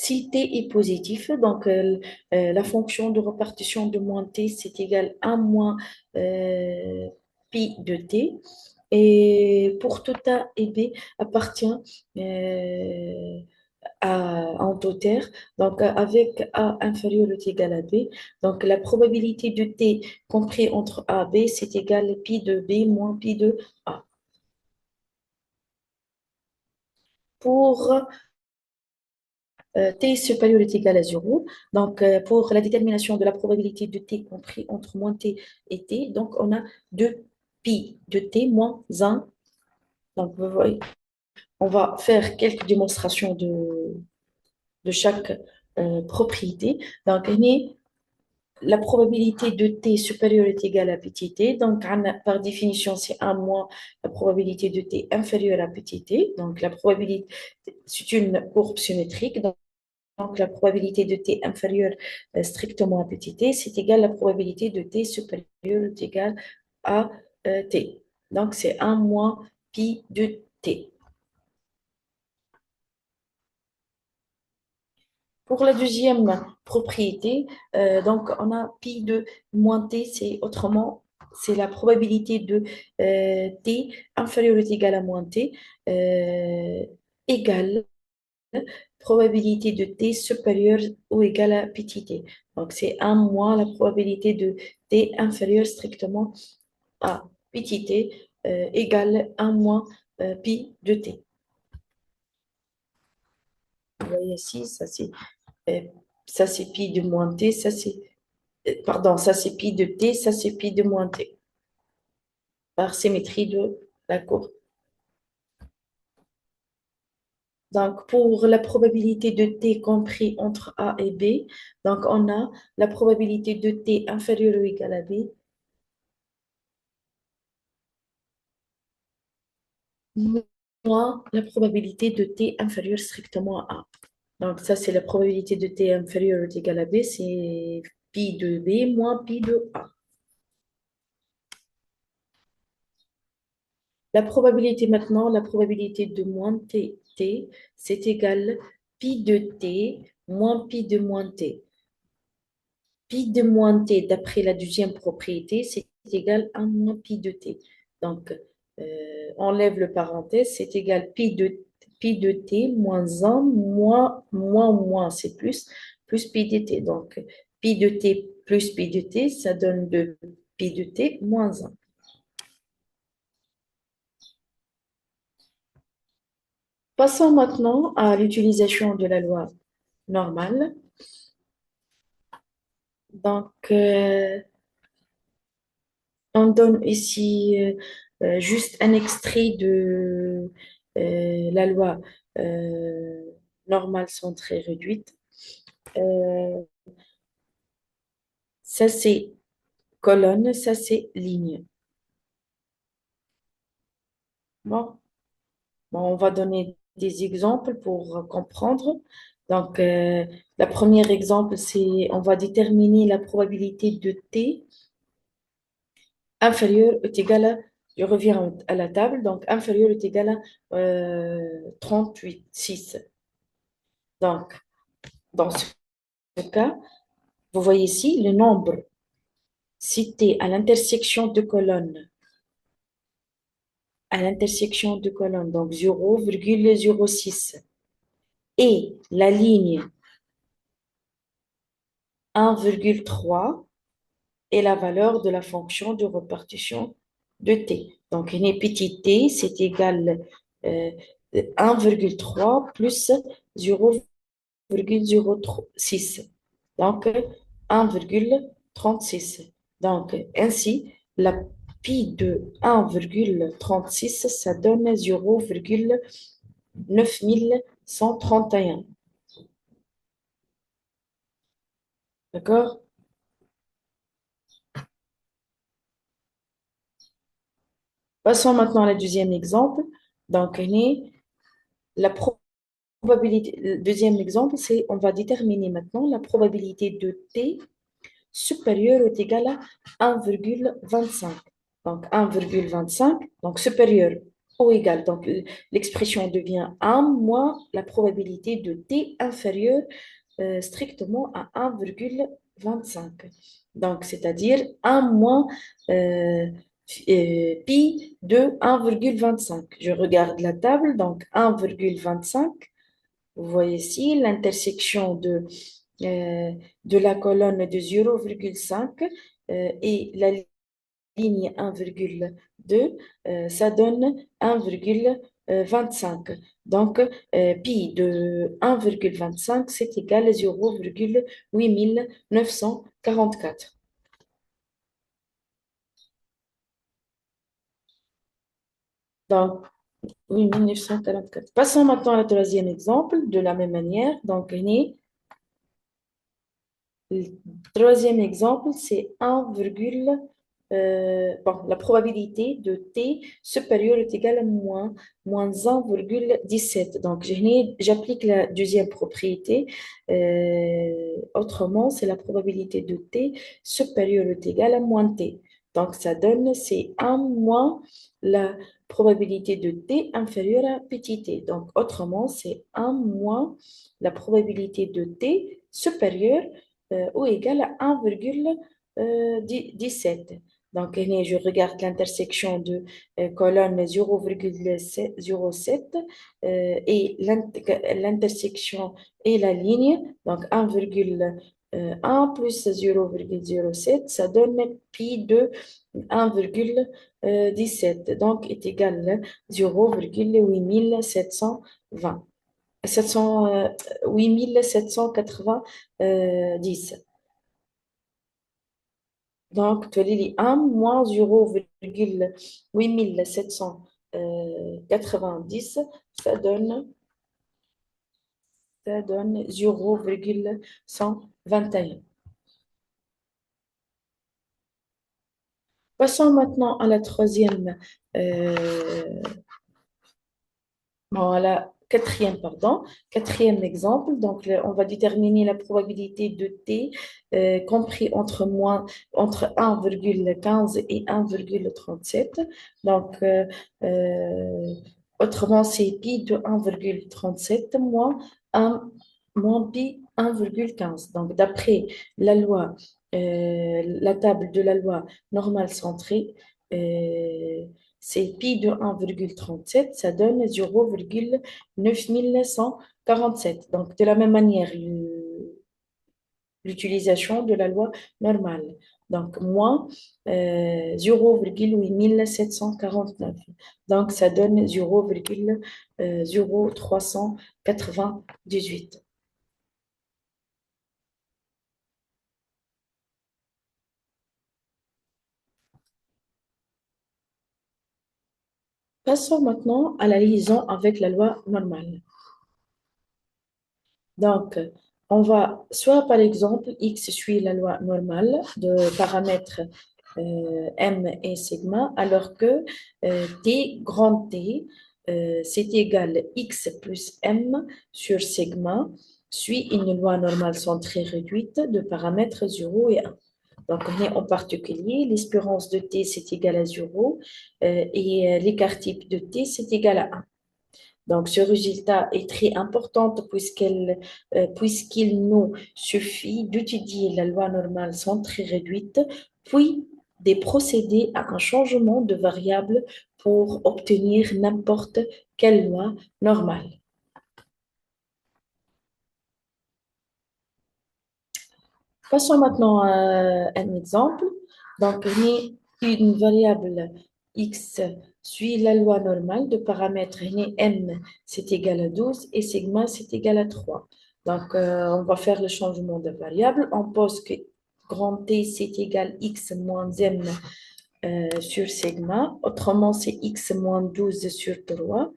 si t est positif, donc la fonction de répartition de moins t, c'est égal à moins pi de t. Et pour tout A et B appartient à un totaire, donc avec A inférieur ou égal à B. Donc la probabilité de T compris entre A et B, c'est égal à pi de B moins pi de A. Pour T supérieur est égal à 0, donc pour la détermination de la probabilité de T compris entre moins T et T, donc on a 2 pi de T moins 1. Donc vous voyez, on va faire quelques démonstrations de chaque propriété. Donc, la probabilité de t supérieur est égale à petit t. Donc, par définition, c'est 1 moins la probabilité de t inférieure à petit t. Donc, la probabilité, c'est une courbe symétrique. Donc, la probabilité de t inférieure strictement à petit t, c'est égal à la probabilité de t supérieure est égale à t. Donc, c'est 1 moins pi de t. Pour la deuxième propriété, donc on a pi de moins t, c'est la probabilité de t inférieur ou égal à moins t égale probabilité de t supérieure ou égale à petit t. Donc c'est 1 moins la probabilité de t inférieur strictement à petit t égale 1 moins pi de t. Vous voyez ici, euh, ça c'est pi de moins t, pardon, ça c'est pi de t, ça c'est pi de moins t, par symétrie de la courbe. Donc, pour la probabilité de t compris entre A et B, donc on a la probabilité de t inférieure ou égale à B, moins la probabilité de t inférieure strictement à A. Donc, ça, c'est la probabilité de t inférieure ou égale à B, c'est pi de B moins pi de A. La probabilité maintenant, la probabilité de moins t, c'est égal pi de t moins pi de moins t. Pi de moins t, d'après la deuxième propriété, c'est égal à moins pi de t. Donc, enlève le parenthèse, c'est égal pi de t moins 1 moins, c'est plus pi de t. Donc, pi de t plus pi de t, ça donne 2 pi de t moins 1. Passons maintenant à l'utilisation de la loi normale. Donc, on donne ici juste un extrait de la loi euh, normale centrée réduite. Euh, Ça, c'est colonne, ça, c'est ligne. Bon, bon, on va donner des exemples pour comprendre. Donc, le premier exemple, c'est on va déterminer la probabilité de t inférieur est égal à, je reviens à la table, donc inférieur est égal à 38, 6. Donc, dans ce cas, vous voyez ici le nombre cité à l'intersection de colonnes, donc 0,06. Et la ligne 1,3 est la valeur de la fonction de répartition de t. Donc, une petit t, c'est égal euh, 1,3 plus 0,06. Donc, 1,36. Donc, ainsi, la pi de 1,36, ça donne 0,9131. D'accord? Passons maintenant à la deuxième exemple. Donc, la probabilité, le deuxième exemple, c'est on va déterminer maintenant la probabilité de t supérieur ou égal à 1,25. Donc 1,25, donc supérieur. ou égal. Donc, l'expression devient 1 moins la probabilité de t inférieure strictement à 1,25. Donc, c'est-à-dire 1 moins euh, pi de 1,25. Je regarde la table, donc 1,25. Vous voyez ici l'intersection de la colonne de 0,5 et la ligne 1,2, ça donne 1,25. Donc, pi de 1,25, c'est égal à 0,8944. Donc, 8944. Passons maintenant à troisième exemple, de la même manière. Donc, le troisième exemple, c'est 1, bon, la probabilité de t supérieure est égale à moins 1,17. Donc, j'applique la deuxième propriété. Autrement, c'est la probabilité de t supérieure est égale à moins t. Donc, ça donne, c'est 1 moins la probabilité de t inférieure à petit t. Donc, autrement, c'est 1 moins la probabilité de t supérieure ou égal à 1,17. Donc, je regarde l'intersection de colonne 0,07 et l'intersection et la ligne, donc 1,1 plus 0,07, ça donne pi de 1,17, donc est égal à 0,8720. 8790. Donc, tu lis 1 moins 0,8790, ça donne, ça donne 0,121. Passons maintenant à la troisième voilà, quatrième exemple. Donc, on va déterminer la probabilité de t compris entre 1,15 et 1,37. Donc, autrement, c'est pi de 1,37 moins pi 1,15. Donc, d'après la loi, la table de la loi normale centrée, c'est pi de 1,37, ça donne 0,9147. Donc, de la même manière, l'utilisation de la loi normale. Donc, moins 0,8749. Donc, ça donne 0,0398. Passons maintenant à la liaison avec la loi normale. Donc, on va soit par exemple, X suit la loi normale de paramètres M et sigma, alors que T, grand T, c'est égal X plus M sur sigma, suit une loi normale centrée réduite de paramètres 0 et 1. Donc, on est en particulier, l'espérance de T, c'est égal à 0 et l'écart type de T, c'est égal à 1. Donc, ce résultat est très important puisqu'il nous suffit d'étudier la loi normale centrée réduite, puis de procéder à un changement de variable pour obtenir n'importe quelle loi normale. Passons maintenant à un exemple. Donc, une variable x suit la loi normale de paramètres m, c'est égal à 12 et sigma, c'est égal à 3. Donc, on va faire le changement de variable. On pose que grand T, c'est égal x moins m sur sigma. Autrement, c'est x moins 12 sur 3.